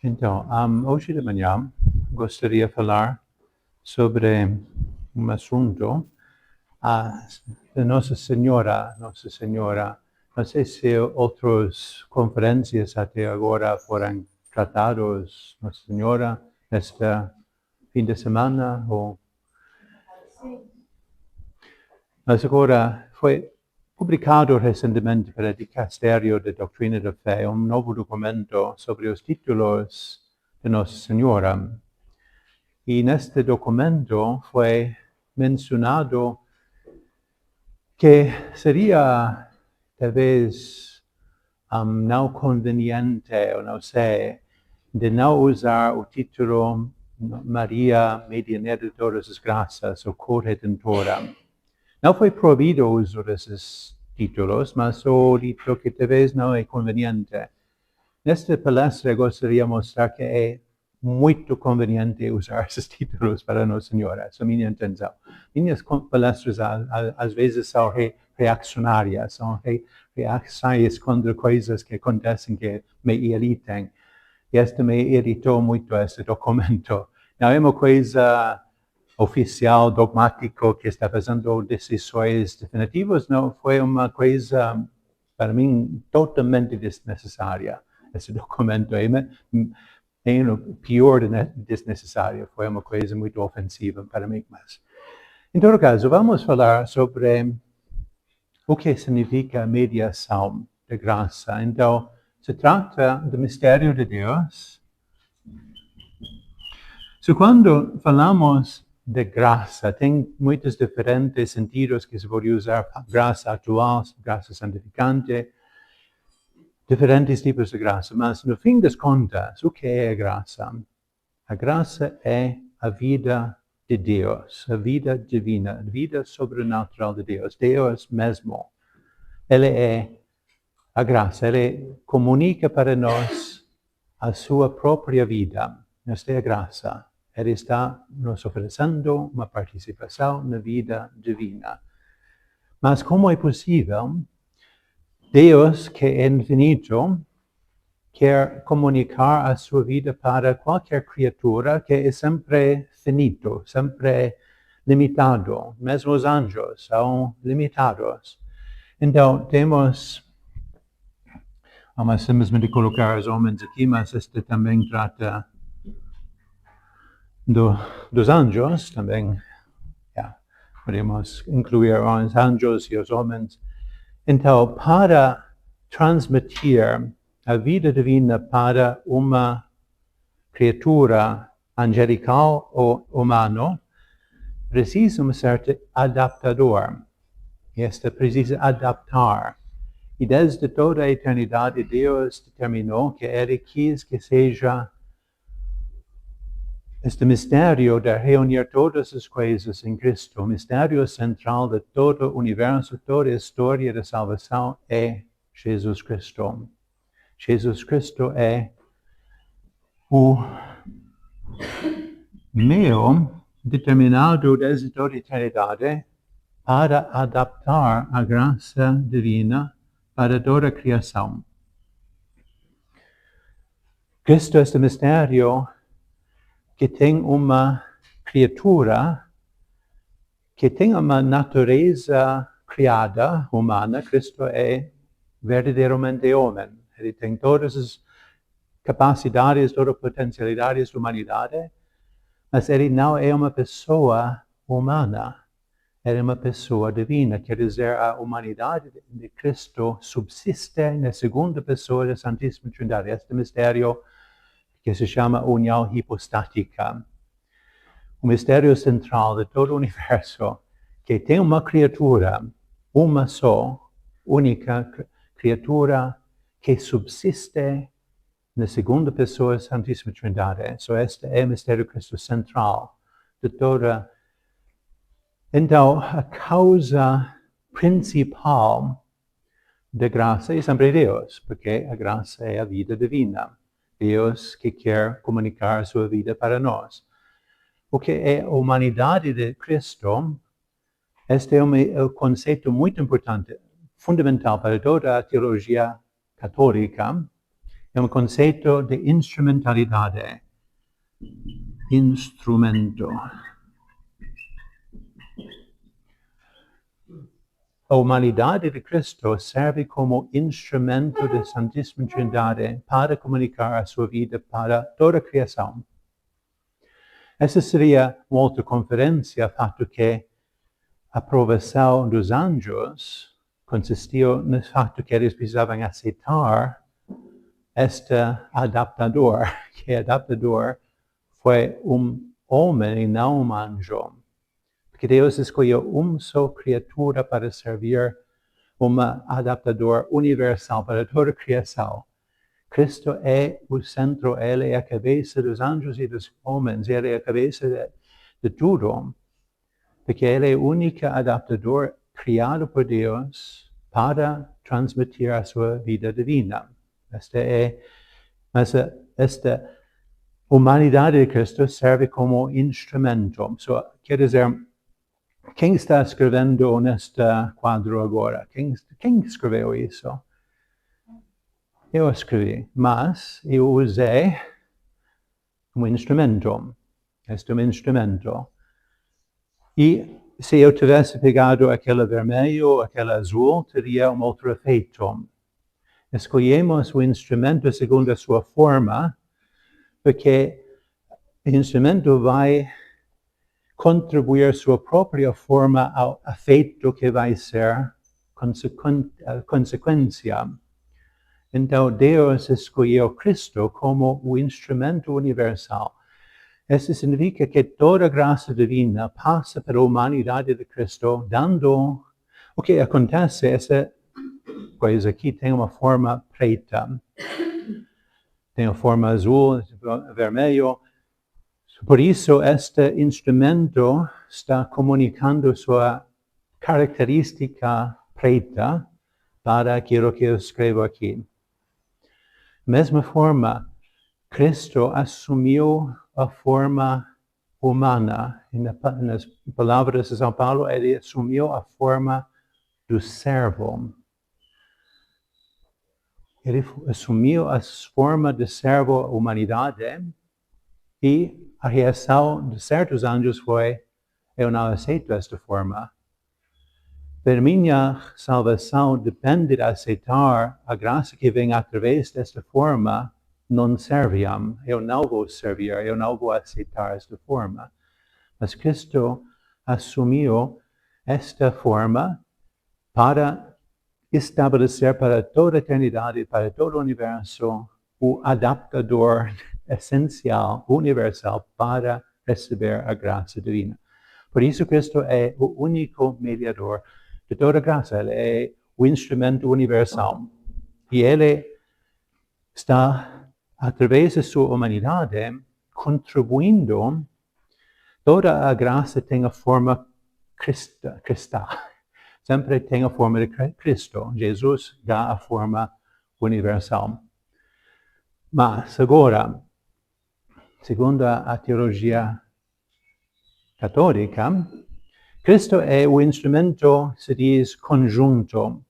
Então, hoje de manhã gostaria de falar sobre um assunto da Nossa Senhora. Não sei se outras conferências até agora foram tratadas Nossa Senhora neste fim de semana. Mas agora foi publicado recentemente pelo Dicastério de Doutrina da Fé um novo documento sobre os títulos de Nossa Senhora. E neste documento foi mencionado que seria talvez não conveniente, ou não sei, de não usar o título Maria, Medianeira de todas as graças, ou Co-Redentora. Não foi proibido o uso desses títulos, mas só dito que talvez não é conveniente. Nesta palestra gostaria de mostrar que é muito conveniente usar esses títulos para Nossa Senhora. Essa é a minha intenção. Minhas palestras às vezes são reacionárias, são reações contra coisas que acontecem que me irritam. E esta me irritou muito, este documento. Não é uma coisa oficial, dogmático, que está fazendo decisões definitivas, não, foi uma coisa, para mim, totalmente desnecessária. Esse documento é pior desnecessário, foi uma coisa muito ofensiva para mim. Mas, em todo caso, vamos falar sobre o que significa a mediação da graça. Então, se trata do mistério de Deus. Quando falamos de graça, tem muitos diferentes sentidos que se pode usar: graça atual, graça santificante, diferentes tipos de graça. Mas, no fim das contas, o que é a graça? A graça é a vida de Deus, a vida divina, a vida sobrenatural de Deus, Deus mesmo. Ele é a graça, ele comunica para nós a sua própria vida. Esta é a graça. Ele está nos oferecendo uma participação na vida divina. Mas como é possível Deus, que é infinito, quer comunicar a sua vida para qualquer criatura que é sempre finito, sempre limitado? Mesmo os anjos são limitados. Então, temos... Vamos simplesmente colocar os homens aqui, mas este também trata dos anjos, também podemos incluir os anjos e os homens. Então, para transmitir a vida divina para uma criatura angelical ou humana, precisa um certo adaptador. Este precisa adaptar. E desde toda a eternidade, Deus determinou que Ele quis que seja este mistério de reunir todas as coisas em Cristo, o mistério central de todo o universo, toda a história da salvação é Jesus Cristo. Jesus Cristo é o meio determinado desde toda a eternidade para adaptar a graça divina para toda a criação. Cristo é este mistério que tem uma criatura que tem uma natureza criada, humana. Cristo é verdadeiramente homem. Ele tem todas as capacidades, todas as potencialidades da humanidade, mas ele não é uma pessoa humana. Ele é uma pessoa divina. Quer dizer, a humanidade de Cristo subsiste na segunda pessoa da Santíssima Trindade. Este mistério que se chama união hipostática. O mistério central de todo o universo, que tem uma criatura, uma só, única criatura, que subsiste na segunda pessoa da Santíssima Trindade. Este é o mistério de Cristo central de toda. Então, a causa principal da graça é sempre Deus, porque a graça é a vida divina. Deus que quer comunicar a sua vida para nós. O que é a humanidade de Cristo, este é um conceito muito importante, fundamental para toda a teologia católica, É conceito de instrumentalidade. Instrumento. A humanidade de Cristo serve como instrumento da Santíssima Trindade para comunicar a sua vida para toda a criação. Essa seria uma outra conferência, fato que a aprovação dos anjos consistiu no fato que eles precisavam aceitar este adaptador, que adaptador foi homem e não anjo. Porque Deus escolheu só criatura para servir adaptador universal para toda a criação. Cristo é o centro, Ele é a cabeça dos anjos e dos homens, Ele é a cabeça de tudo. Porque Ele é o único adaptador criado por Deus para transmitir a sua vida divina. Esta humanidade de Cristo serve como instrumento. Quer dizer, quem está escrevendo neste quadro agora? Quem escreveu isso? Eu escrevi, mas eu usei um instrumento. Este é um instrumento. E se eu tivesse pegado aquele vermelho, aquele azul, teria um outro efeito. Escolhemos o instrumento segundo a sua forma, porque o instrumento vai contribuir sua própria forma ao efeito que vai ser consequência. Então, Deus escolheu Cristo como o instrumento universal. Isso significa que toda a graça divina passa pela humanidade de Cristo, dando o que acontece. Essa coisa aqui tem uma forma preta, tem uma forma azul, vermelho. Por isso, este instrumento está comunicando sua característica preta para aquilo que eu escrevo aqui. Da mesma forma, Cristo assumiu a forma humana. Nas palavras de São Paulo, ele assumiu a forma do servo. Ele assumiu a forma de servo à humanidade e a reação de certos anjos foi: eu não aceito esta forma. Para minha salvação depende de aceitar a graça que vem através desta forma, não serviam. Eu não vou servir, eu não vou aceitar esta forma. Mas Cristo assumiu esta forma para estabelecer para toda a eternidade, para todo o universo, o adaptador essencial, universal, para receber a graça divina. Por isso, Cristo é o único mediador de toda a graça. Ele é o instrumento universal. E Ele está, através da sua humanidade, contribuindo. Toda a graça tem a forma cristã. Sempre tem a forma de Cristo. Jesus dá a forma universal. Mas agora, segundo a teologia católica, Cristo é o instrumento, se diz, conjunto.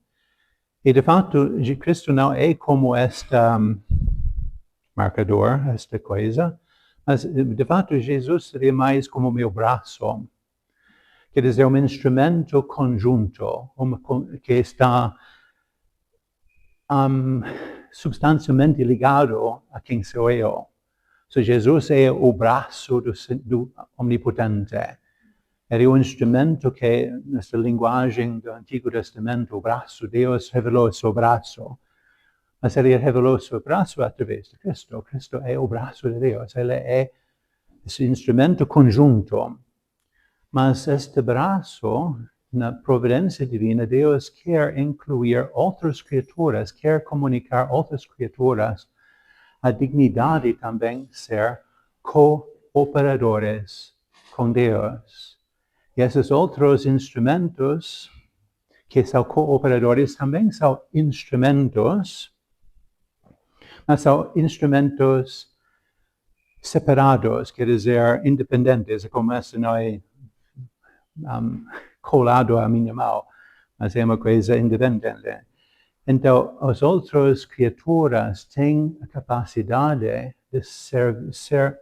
E, de fato, Cristo não é como este marcador, esta coisa, mas, de fato, Jesus seria mais como meu braço. Quer dizer, um instrumento conjunto, que está substancialmente ligado a quem sou eu. Jesus é o braço do Omnipotente. Era um instrumento que, nessa linguagem do Antigo Testamento, o braço, Deus revelou o seu braço. Mas Ele revelou o seu braço através de Cristo. Cristo é o braço de Deus. Ele é esse instrumento conjunto. Mas este braço, na providência divina, Deus quer incluir outras criaturas, quer comunicar outras criaturas a dignidade também de ser cooperadores com Deus. E esses outros instrumentos que são cooperadores também são instrumentos, mas são instrumentos separados, quer dizer, independentes, como esse não é colado à minha mão, mas é uma coisa independente. Então, as outras criaturas têm a capacidade de ser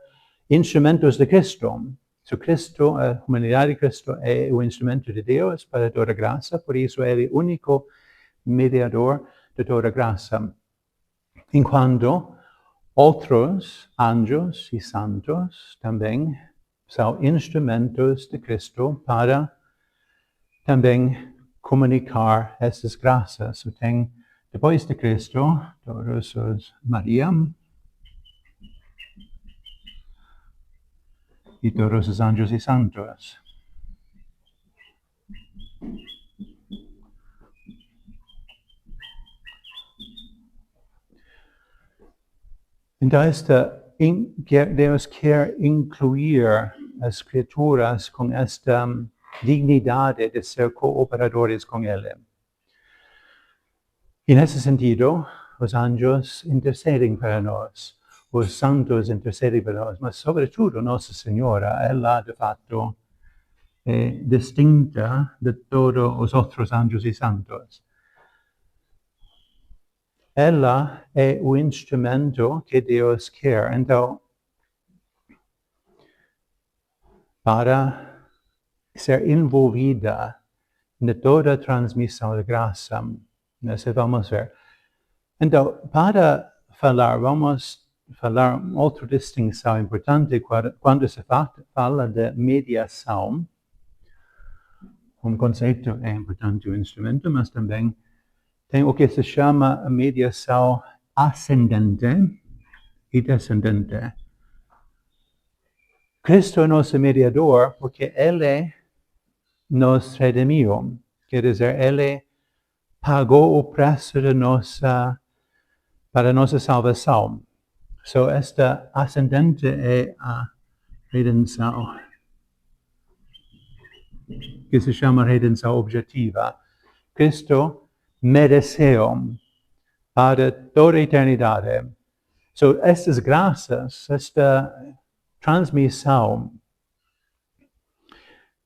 instrumentos de Cristo. So, Cristo, a humanidade de Cristo é o instrumento de Deus para toda graça, por isso ele é o único mediador de toda graça. Enquanto outros anjos e santos também são instrumentos de Cristo para também comunicar essas graças. So, tem, depois de Cristo, todos os Maria e todos os anjos e santos. Então, Deus quer incluir as criaturas com esta dignidade de ser cooperadores com Ele. E nesse sentido, os anjos intercedem para nós, os santos intercedem para nós, mas sobretudo Nossa Senhora, ela de fato é distinta de todos os outros anjos e santos. Ela é o instrumento que Deus quer. Então, para ser envolvida em toda a transmissão de graça, nessa vamos ver. Então, para falar, vamos falar outra distinção importante quando se fala de mediação. Um conceito é importante o instrumento, mas também tem o que se chama a mediação ascendente e descendente. Cristo é nosso mediador porque Ele nos redimiu. Quer dizer, Ele pagou o preço para a nossa salvação. So, esta ascendente é a redenção, que se chama redenção objetiva. Cristo mereceu para toda a eternidade. So, estas graças, esta transmissão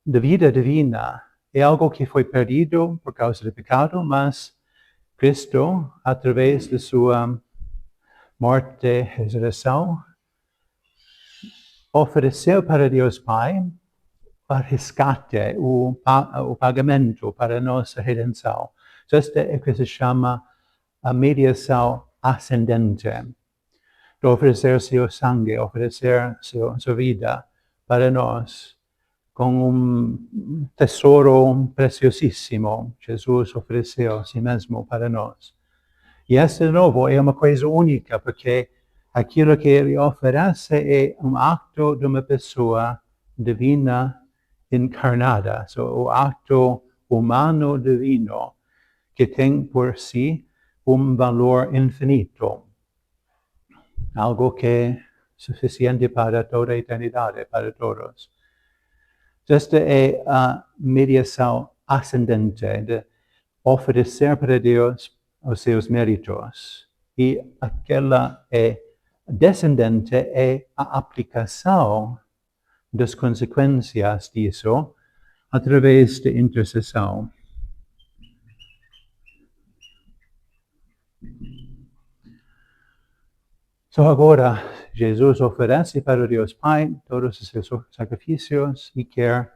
da vida divina é algo que foi perdido por causa do pecado, mas Cristo, através de sua morte e ressurreição, ofereceu para Deus Pai o resgate, o pagamento para a nossa redenção. So, esta é o que se chama a mediação ascendente. De oferecer seu sangue, oferecer sua vida para nós, com tesouro preciosíssimo. Jesus ofereceu a si mesmo para nós. E esse, de novo, é uma coisa única, porque aquilo que ele oferece é um acto de uma pessoa divina encarnada, o acto humano divino, que tem por si um valor infinito. Algo que é suficiente para toda a eternidade, para todos. Esta é a mediação ascendente, de oferecer para Deus os seus méritos. E aquela descendente é a aplicação das consequências disso através da intercessão. So, agora, Jesus oferece para Deus Pai todos os seus sacrifícios e quer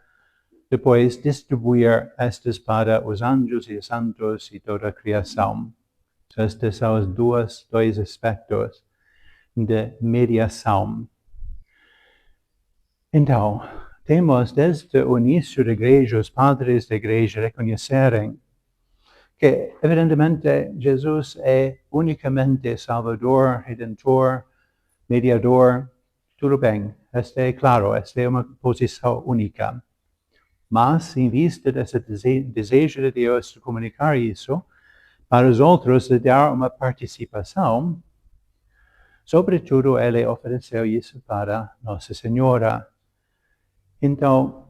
depois distribuir estes para os anjos e os santos e toda a criação. So, estes são os dois aspectos de mediação. Então, temos desde o início da igreja, os padres da igreja reconhecerem que, evidentemente, Jesus é unicamente Salvador, Redentor, Mediador, tudo bem, esta é claro, esta é uma posição única. Mas, em vista desse desejo de Deus de comunicar isso, para os outros, de dar uma participação, sobretudo, Ele ofereceu isso para Nossa Senhora. Então,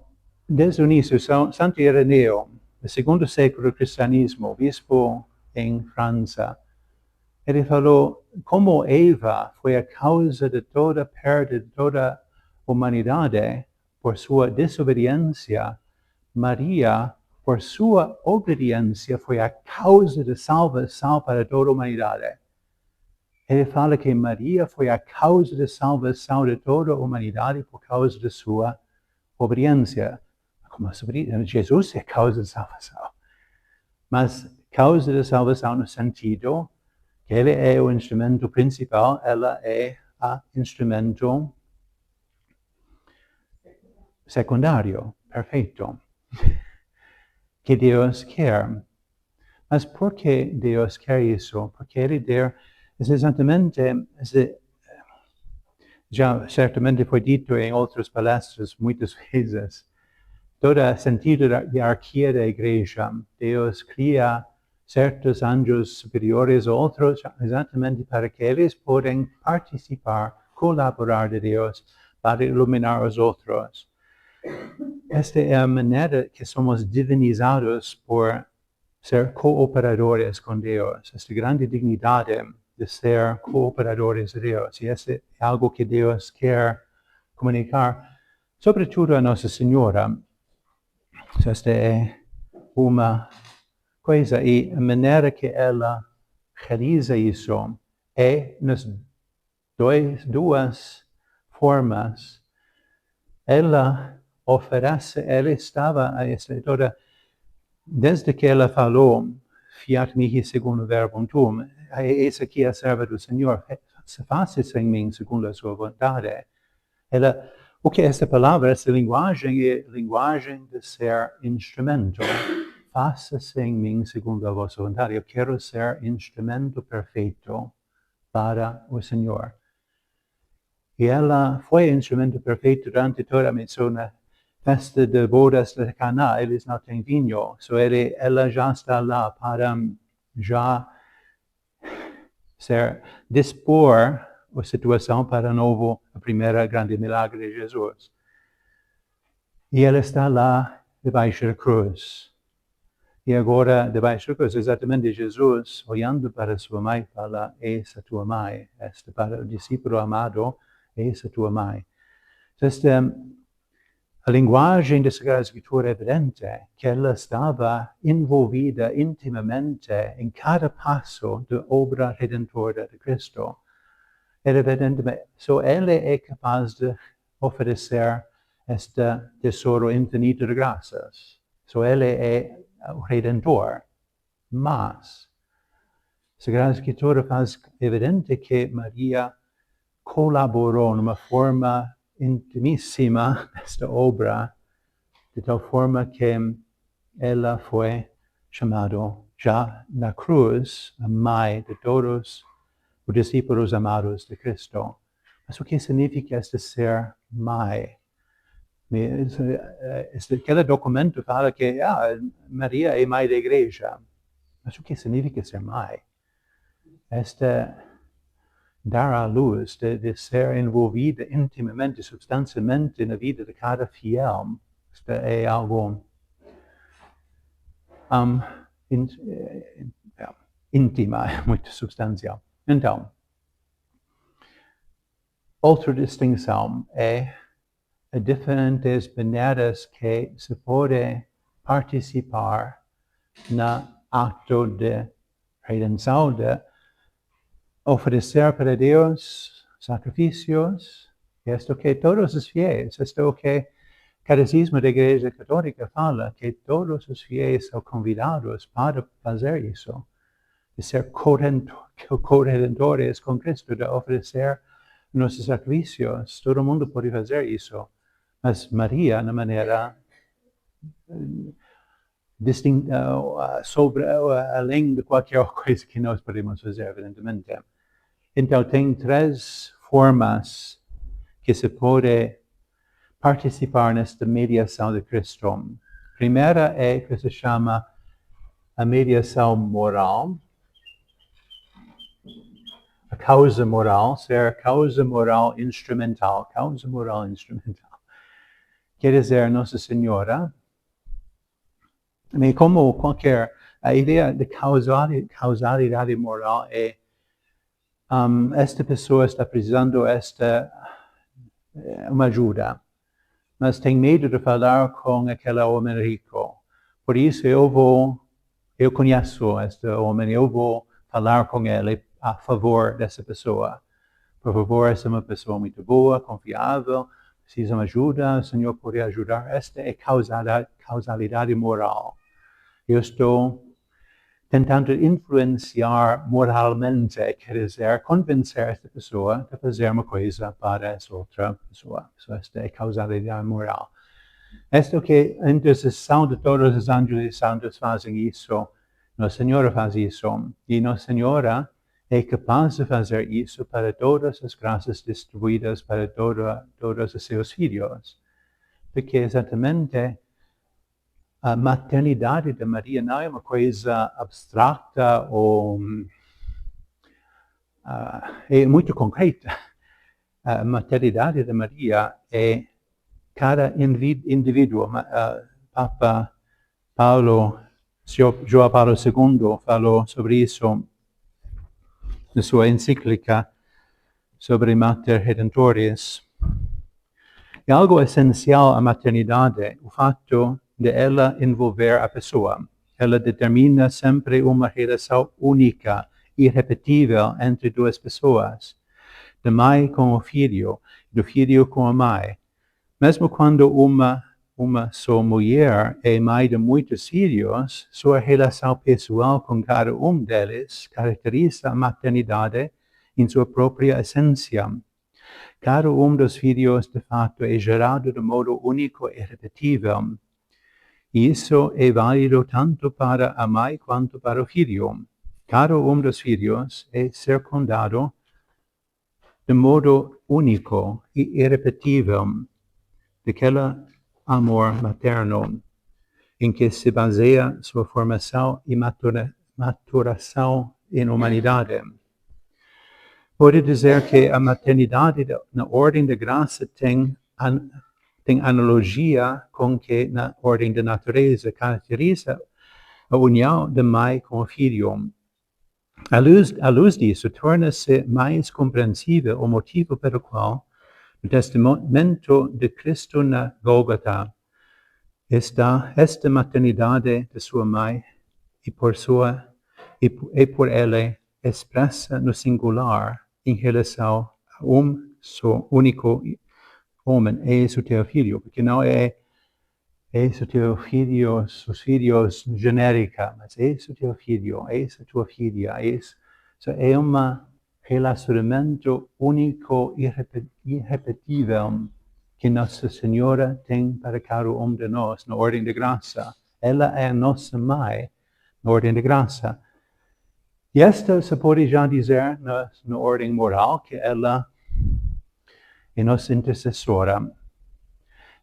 desde o início, Santo Ireneu, no segundo século do cristianismo, bispo em França, ele falou como Eva foi a causa de toda a perda de toda a humanidade por sua desobediência. Maria por sua obediência, foi a causa da salvação para toda a humanidade. Ele fala que Maria foi a causa da salvação de toda a humanidade por causa da sua obediência. Como Jesus é a causa da salvação. Mas causa da salvação no sentido que ele é o instrumento principal, ela é o instrumento secundário, perfeito, que Deus quer. Mas por que Deus quer isso? Porque Ele quer, exatamente, já certamente foi dito em outras palestras muitas vezes, todo o sentido da hierarquia da igreja. Deus cria certos anjos superiores ou outros exatamente para que eles possam participar, colaborar de Deus para iluminar os outros. Esta é a maneira que somos divinizados por ser cooperadores com Deus. Esta grande dignidade de ser cooperadores de Deus. E isso é algo que Deus quer comunicar, sobretudo a Nossa Senhora. Esta é uma coisa, e a maneira que ela realiza isso é nas duas formas. Ela oferece, ela estava a esta toda, desde que ela falou, fiat mihi segundo verbum tuum, eis aqui a serva do Senhor, faça-se em mim segundo a sua vontade. Ela, o que é esta palavra, esta linguagem é a linguagem de ser instrumento. Faça-se em mim segundo a vossa vontade. Eu quero ser instrumento perfeito para o Senhor. E ela foi instrumento perfeito durante toda a missão. Na festa de bodas de Caná, eles não têm vinho. Ela já está lá para já dispor a situação para novo, a primeira grande milagre de Jesus. E ela está lá debaixo da cruz. E agora, debaixo da cruz, exatamente Jesus, olhando para sua mãe, fala, eis a tua mãe. Esta para o discípulo amado, eis a tua mãe. A linguagem da Sagrada Escritura é evidente que ela estava envolvida intimamente em cada passo da obra redentora de Cristo. Evidentemente, ela é capaz de oferecer este tesouro infinito de graças. Ela é o Redentor. Mas a Sagrada Escritura faz evidente que Maria colaborou numa forma intimíssima nesta obra, de tal forma que ela foi chamada já na cruz a mãe de todos os discípulos amados de Cristo. Mas o que significa este ser mãe? Aquele documento fala que Maria é mãe da igreja. Mas o que significa ser mãe? Dar à luz, de ser envolvida intimamente, substancialmente na vida de cada fiel, é algo íntima, muito substancial. Então, outra distinção é as diferentes maneiras que se pode participar no ato de redenção, de oferecer para Deus sacrifícios. Isto que todos os fiéis, isto que o Catecismo da Igreja Católica fala, que todos os fiéis são convidados para fazer isso, de ser corredentores com Cristo, de oferecer nossos sacrifícios. Todo mundo pode fazer isso. Mas Maria, na maneira distinta, além de qualquer coisa que nós podemos fazer, evidentemente. Então, tem três formas que se pode participar nesta mediação de Cristo. A primeira é que se chama a mediação moral. A causa moral, ser causa moral instrumental. Causa moral instrumental. Quer dizer, Nossa Senhora, como qualquer, a ideia de causalidade moral é esta pessoa está precisando uma ajuda, mas tem medo de falar com aquele homem rico, Por isso eu conheço este homem, eu vou falar com ele a favor dessa pessoa. Por favor, essa é uma pessoa muito boa, confiável, precisa de ajuda, o Senhor pode ajudar. Esta é causalidade moral. Eu estou tentando influenciar moralmente, quer dizer, convencer esta pessoa de fazer uma coisa para essa outra pessoa. Esta é causalidade moral. Esta é que a intercessão de todos os anjos e santos fazem isso. Nossa Senhora faz isso. E Nossa Senhora é capaz de fazer isso para todas as graças distribuídas para todos os seus filhos. Porque exatamente a maternidade de Maria não é uma coisa abstrata ou é muito concreta. A maternidade de Maria é cada indivíduo. Papa João Paulo II falou sobre isso na sua encíclica sobre Mater Redentores. É algo essencial à maternidade, o fato de ela envolver a pessoa. Ela determina sempre uma relação única, irrepetível entre duas pessoas, da mãe com o filho, do filho com a mãe. Mesmo quando uma só mulher é mãe de muitos filhos, sua relação pessoal com cada deles caracteriza a maternidade em sua própria essência. Cada dos filhos, de fato, é gerado de modo único e irrepetível. Isso é válido tanto para a mãe quanto para o filho. Cada dos filhos é circundado de modo único e irrepetível daquele amor materno em que se baseia sua formação e maturação em humanidade. Pode dizer que a maternidade na ordem da graça tem analogia com que na ordem da natureza caracteriza a união da mãe com o filho. À luz disso, torna-se mais compreensível o motivo pelo qual no testamento de Cristo na Gólgota está esta maternidade de sua mãe e por ela expressa no singular em relação a só único homem, é o teu filho, porque não é o teu filho, os filhos genérica, mas é o teu filho, é a tua filha, é um relacionamento único e irrepetível que Nossa Senhora tem para cada de nós na ordem de graça. Ela é a nossa mãe na ordem de graça. E esta se pode já dizer na ordem moral que ela é nossa intercessora.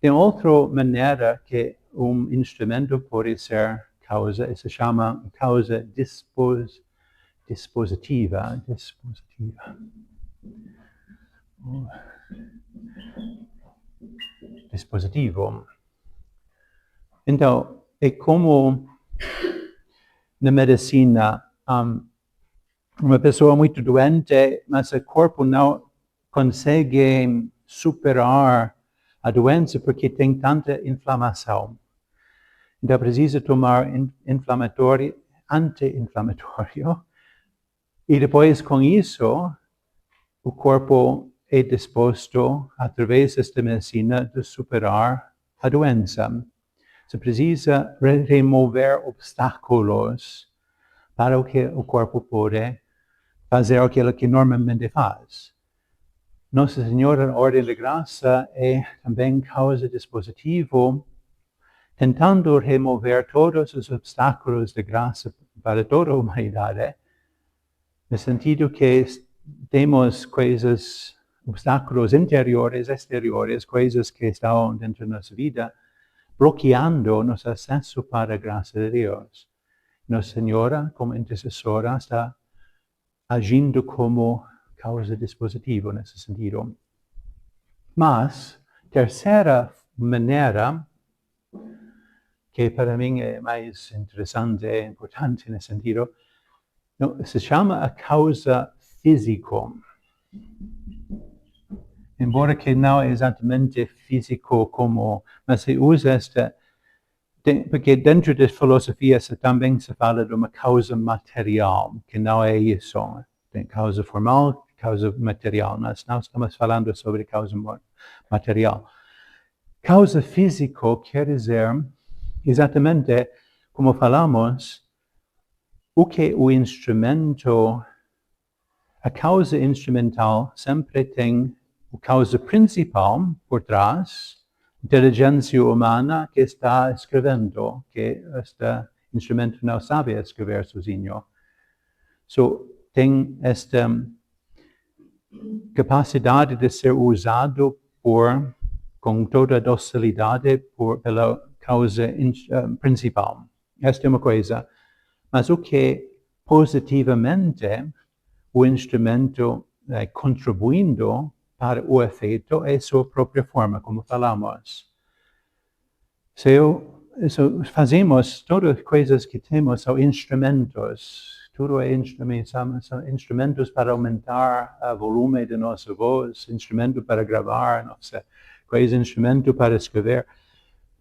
Tem outra maneira que instrumento pode ser causa, se chama causa dispositiva. Dispositivo. Então, é como na medicina, uma pessoa muito doente, mas o corpo não consegue superar a doença porque tem tanta inflamação. Então, precisa tomar anti-inflamatório. E depois, com isso, o corpo é disposto, através desta medicina, de superar a doença. Você precisa remover obstáculos para que o corpo pode fazer aquilo que normalmente faz. Nossa Senhora, na ordem de graça, é também causa dispositivo, tentando remover todos os obstáculos de graça para toda a humanidade, no sentido que temos coisas, obstáculos interiores, exteriores, coisas que estão dentro da nossa vida, bloqueando nosso acesso para a graça de Deus. Nossa Senhora, como intercessora, está agindo como causa dispositiva nesse sentido. Mas, terceira maneira, que para mim é mais interessante e importante nesse sentido, se chama a causa física. Embora que não é exatamente físico mas se usa esta Porque dentro da filosofia também se fala de uma causa material, que não é isso. Tem causa formal, causa material. Nós não estamos falando sobre causa material. Causa física quer dizer exatamente como falamos, o que o instrumento, a causa instrumental sempre tem a causa principal por trás, inteligência humana que está escrevendo, que este instrumento não sabe escrever sozinho. So, tem esta capacidade de ser usado com toda a docilidade pela causa principal. Esta é uma coisa. Mas o que positivamente o instrumento contribuindo para o efeito é sua própria forma, como falamos. Se fazemos todas as coisas que temos, são instrumentos. Tudo é são instrumentos para aumentar o volume de nossa voz, instrumento para gravar nossa coisa, instrumento para escrever,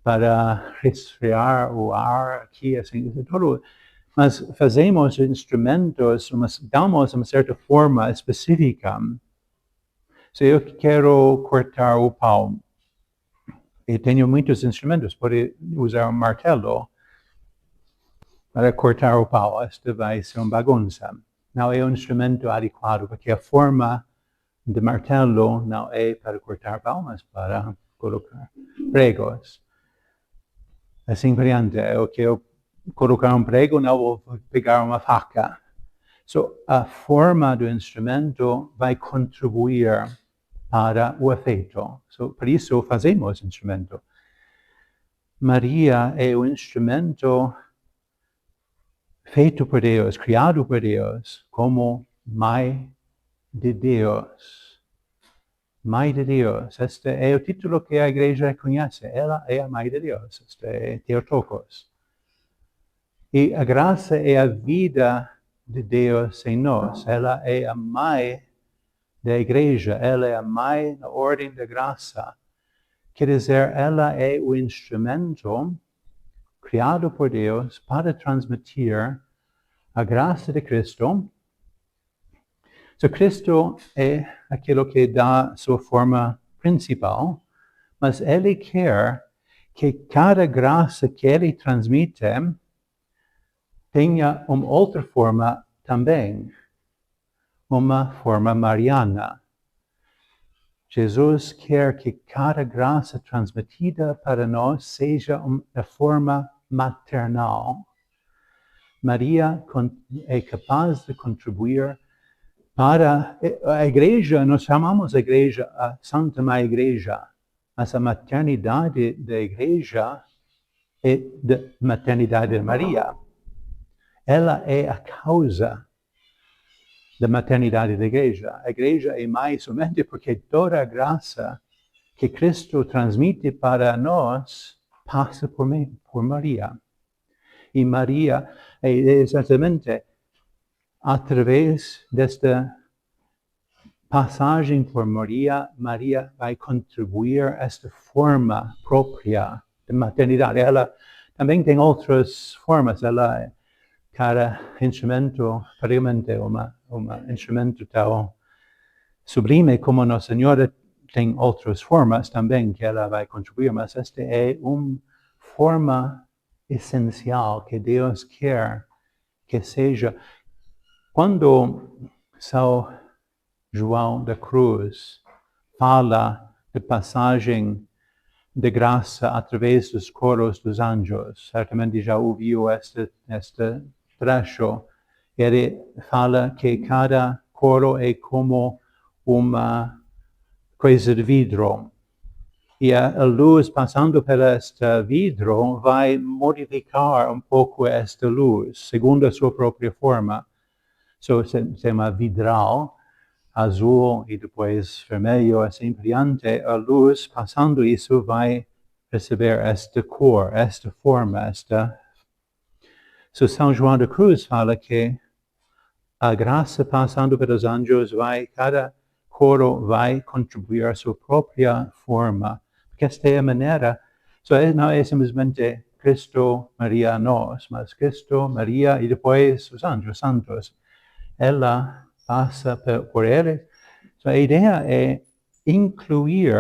para resfriar o ar aqui, assim, tudo. Mas fazemos instrumentos, damos uma certa forma específica. Se eu quero cortar o pau, e tenho muitos instrumentos, pode usar um martelo para cortar o pau. Este vai ser uma bagunça. Não é um instrumento adequado, porque a forma de martelo não é para cortar pau, mas para colocar pregos. Assim por diante, eu quero colocar um prego, não vou pegar uma faca. So, a forma do instrumento vai contribuir para o efeito. So, por isso fazemos instrumento. Maria é o instrumento feito por Deus, criado por Deus, como Mãe de Deus. Mãe de Deus. Este é o título que a igreja reconhece. Ela é a Mãe de Deus. Este é Theotokos. E a graça é a vida de Deus em nós. Ela é a Mãe da igreja. Ela é a Mãe da ordem da graça. Quer dizer, ela é o instrumento criado por Deus para transmitir a graça de Cristo. So, Cristo é aquilo que dá sua forma principal, mas Ele quer que cada graça que Ele transmite tenha uma outra forma também, uma forma mariana. Jesus quer que cada graça transmitida para nós seja da forma maternal. Maria é capaz de contribuir para a igreja. Nós chamamos a igreja a Santa Mãe Igreja, mas a maternidade da igreja é da maternidade de Maria. Ela é a causa da maternidade da igreja. A igreja é mãe somente porque toda a graça que Cristo transmite para nós passa por Maria. E Maria é exatamente através desta passagem por Maria, Maria vai contribuir a esta forma própria de maternidade. Ela também tem outras formas. Ela cada instrumento, praticamente instrumento tão sublime como Nossa Senhora tem outras formas também que ela vai contribuir, mas esta é uma forma essencial que Deus quer que seja. Quando São João da Cruz fala de passagem de graça através dos coros dos anjos, certamente já ouviu este trecho. Ele fala que cada coro é como uma coisa de vidro. E a luz passando por este vidro vai modificar um pouco esta luz, segundo a sua própria forma. So, se chama vidral, azul e depois vermelho, assim por diante. A luz passando isso vai receber esta cor, esta forma, So, São João da Cruz fala que a graça passando pelos anjos cada coro vai contribuir a sua própria forma. Porque esta é a maneira, não é simplesmente Cristo, María nos, mas Cristo, María y después los ángeles santos. Ella pasa por él. La idea es incluir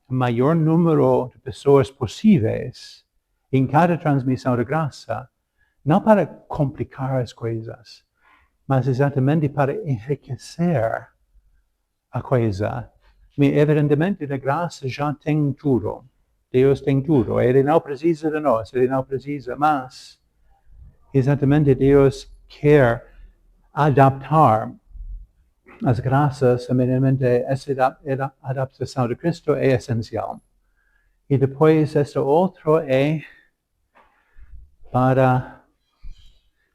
el mayor número de personas posibles en cada transmisión de gracia, no para complicar las cosas, mas exatamente para enriquecer a coisa. Evidentemente, la gracia já tem tudo. Deus tem tudo. Ele não precisa de nós, ele não precisa, mas exatamente Deus quer adaptar as graças, evidentemente, essa adaptação de Cristo é essencial. E depois, essa outra é para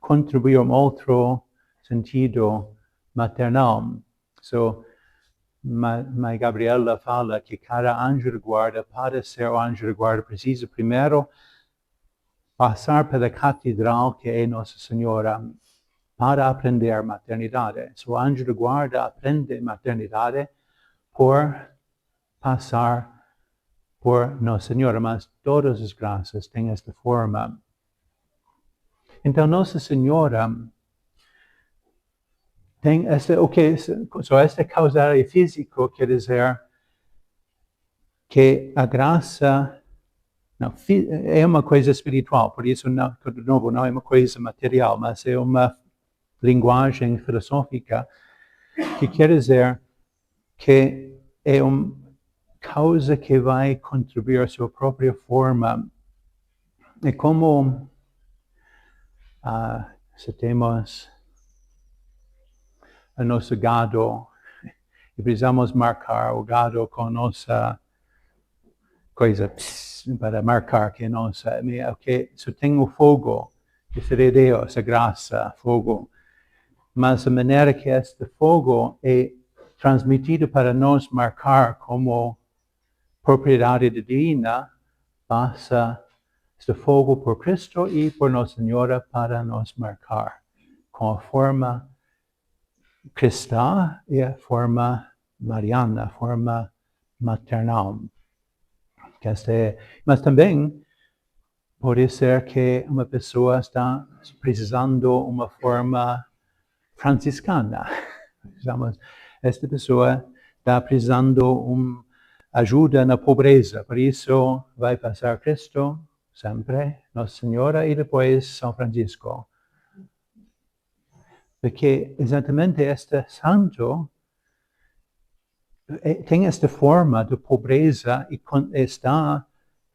contribuir outro sentido maternal. So, Mãe Gabriela fala que cada anjo de guarda, para ser o anjo de guarda, precisa primeiro passar pela catedral que é Nossa Senhora para aprender maternidade. O anjo de guarda aprende maternidade por passar por Nossa Senhora, mas todas as graças têm esta forma. Então, Nossa Senhora tem esta causalidade física quer dizer que a graça é uma coisa espiritual, por isso, de novo, não é uma coisa material, mas é uma linguagem filosófica que quer dizer que é uma causa que vai contribuir a sua própria forma. É como se temos o nosso gado e precisamos marcar o gado com nossa coisa para marcar que é nossa. Se tem o fogo, que seria Deus, a graça, fogo. Mas a maneira que este fogo é transmitido para nós marcar como propriedade divina, passa este fogo por Cristo e por Nossa Senhora para nos marcar com a forma cristã e a forma mariana, a forma maternal. Mas também pode ser que uma pessoa está precisando uma forma franciscana. Esta pessoa está precisando ajuda na pobreza, por isso vai passar Cristo sempre, Nossa Senhora e depois São Francisco. Porque exatamente este santo tem esta forma de pobreza e está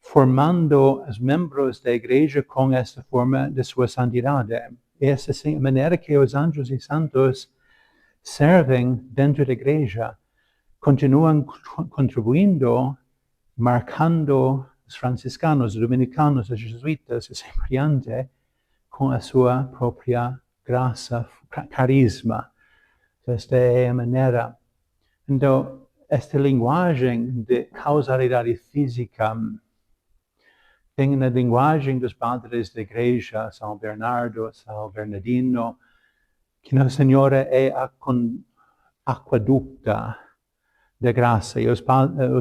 formando os membros da igreja com esta forma de sua santidade. Essa é a maneira que os anjos e santos servem dentro da igreja, continuam contribuindo, marcando os franciscanos, os dominicanos, os jesuítas, e sempre diante, com a sua própria graça, carisma. Esta é a maneira. Então, esta linguagem de causalidade física tem na linguagem dos padres da igreja, São Bernardo, São Bernardino, que Nossa Senhora é a aqueducta da graça. E os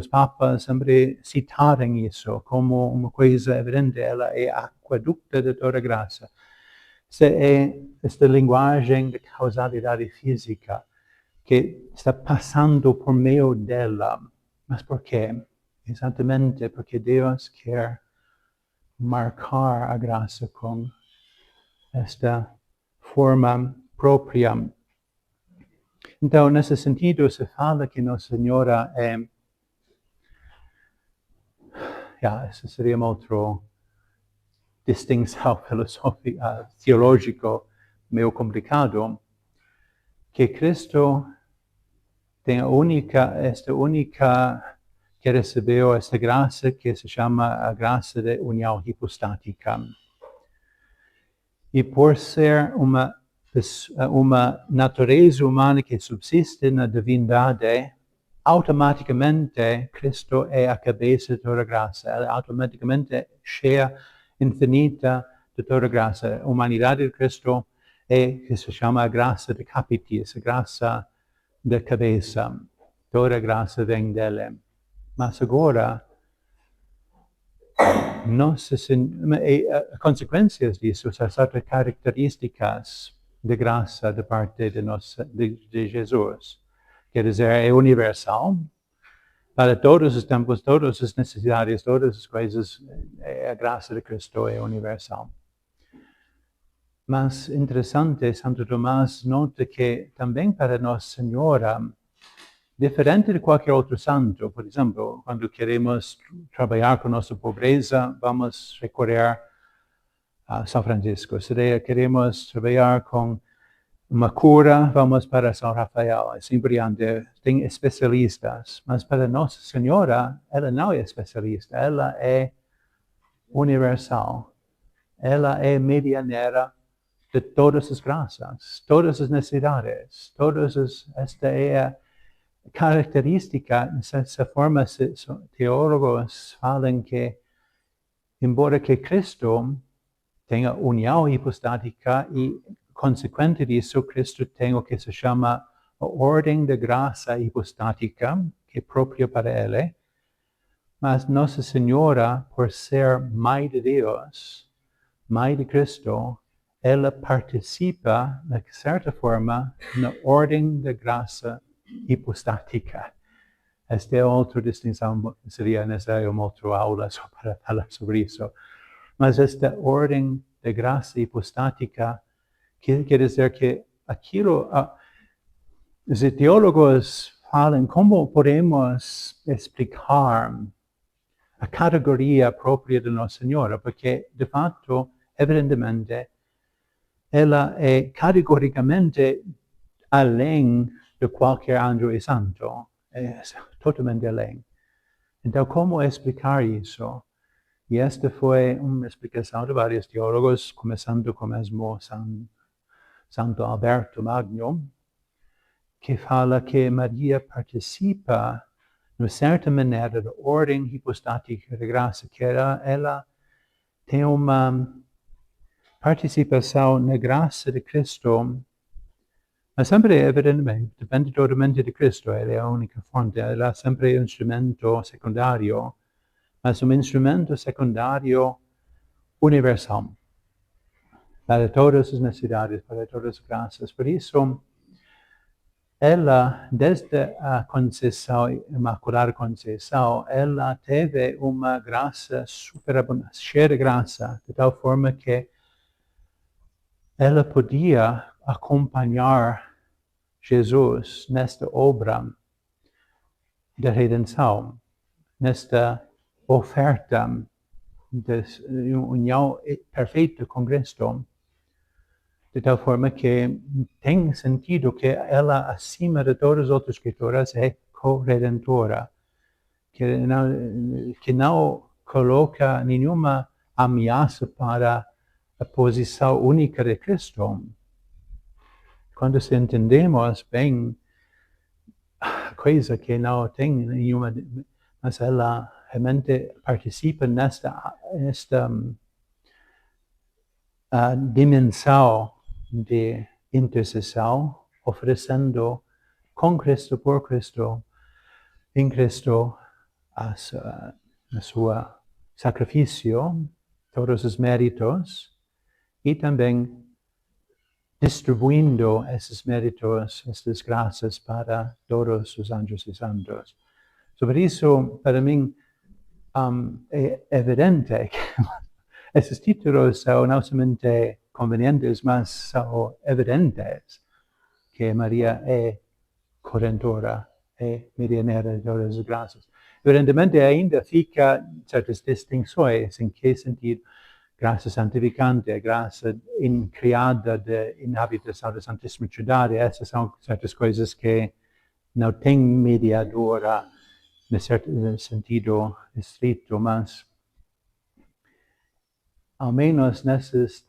papas sempre citaram isso como uma coisa evidente. Ela é a aqueducta de toda a graça. Esta linguagem de causalidade física que está passando por meio dela. Mas por quê? Exatamente porque Deus quer marcar a graça com esta forma própria. Então, nesse sentido, se fala que Nossa Senhora essa seria uma outra distinção filosófica, teológica, meio complicado, que Cristo tem esta única que recebeu esta graça que se chama a graça de união hipostática. E por ser uma natureza humana que subsiste na divindade, automaticamente Cristo é a cabeça de toda a graça. Ela automaticamente cheia, infinita de toda a graça. A humanidade de Cristo é que se chama a graça de capitis, a graça da cabeça. Toda a graça vem dele. Mas agora, consecuencias disso, essas outras características de graça de parte de Jesus. Quer dizer, é universal, para todos os tempos, todas as necessidades, todas as coisas, a graça de Cristo é universal. Mas interessante, Santo Tomás nota que também para Nossa Senhora, diferente de qualquer outro santo, por exemplo, quando queremos trabalhar com nossa pobreza, vamos recorrer a São Francisco. Se queremos trabalhar com uma cura, vamos para São Rafael. Assim por diante, tem especialistas. Mas para Nossa Senhora, ela não é especialista, ela é universal. Ela é medianeira de todas as graças, todas as necessidades, esta é a característica, dessa forma, teólogos falam que, embora que Cristo tenha união hipostática e, consequente disso, Cristo tem o que se chama a ordem da graça hipostática, que é própria para Ele, mas Nossa Senhora, por ser Mãe de Deus, Mãe de Cristo, ela participa, de certa forma, na ordem da graça hipostática. Esta é outra distinção, seria necessário uma outra aula só para falar sobre isso. Mas esta ordem da graça hipostática quer dizer que aquilo, os teólogos falam como podemos explicar a categoria própria de Nossa Senhora, porque, de fato, evidentemente, ela é categoricamente além de qualquer anjo e santo. É totalmente além. Então, como explicar isso? E esta foi uma explicação de vários teólogos, começando com mesmo Santo Alberto Magno, que fala que Maria participa, de certa maneira, da ordem hipostática da graça, que ela tem uma participação na graça de Cristo, mas sempre, evidentemente, depende totalmente de Cristo, Ele é a única fonte, ela é sempre um instrumento secundário, mas um instrumento secundário universal, para todas as necessidades, para todas as graças. Por isso, ela, desde a conceição, Imaculada Conceição, ela teve uma graça superabundante, cheia de graça, de tal forma que ela podia acompanhar Jesus nesta obra de redenção, nesta oferta de união perfeita com Cristo, de tal forma que tem sentido que ela, acima de todas as outras escrituras, é co-redentora, que não coloca nenhuma ameaça para a posição única de Cristo. Quando se entendemos bem, coisa que não tem nenhuma, mas ela realmente participa nesta dimensão de intercessão, oferecendo com Cristo, por Cristo, em Cristo, a seu sacrifício, todos os méritos, e também distribuindo esses méritos, essas graças para todos os anjos e santos. Sobre isso, para mim, é evidente que esses títulos são não somente convenientes, mas são evidentes que Maria é corredentora, é medianeira de todas as graças. Evidentemente, ainda fica certas distinções, em que sentido graça santificante, graça criada de inhabitação da Santíssima Trindade, essas são certas coisas que não têm mediadora, no certo sentido estrito, mas ao menos nesses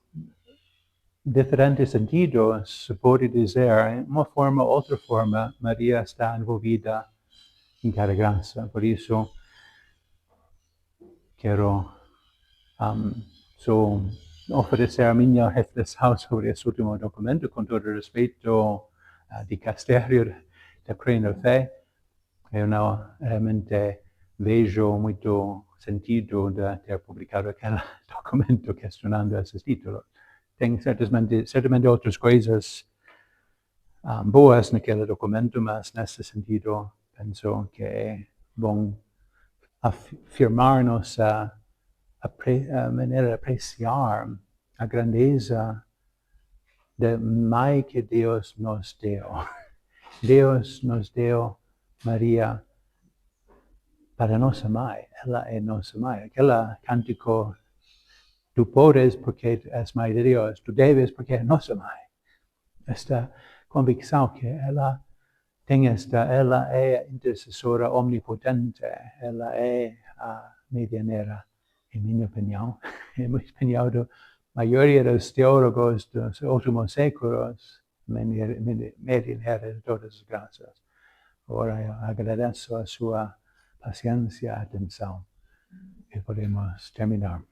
diferentes sentidos, se pode dizer, uma forma ou outra forma, Maria está envolvida em cada graça. Por isso, quero oferecer a minha reflexão sobre esse último documento, com todo respeito ao dicastério da Crê na Fé. Eu não realmente vejo muito sentido de ter publicado aquele documento questionando esses títulos. Tem certamente outras coisas boas naquele documento, mas nesse sentido penso que é bom afirmar nossa maneira de apreciar a grandeza da mãe que Deus nos deu. Deus nos deu Maria para nossa mãe. Ela é nossa mãe. Aquele cântico, tu podes porque és mãe de Deus, tu deves porque é nossa mãe. Esta convicção que ela tem ela é a intercessora omnipotente, ela é a medianeira, em minha opinião, em minha opinião da maioria dos teólogos dos últimos séculos, medianeira de todas as graças. Ora, eu agradeço a sua paciência e atenção e podemos terminar.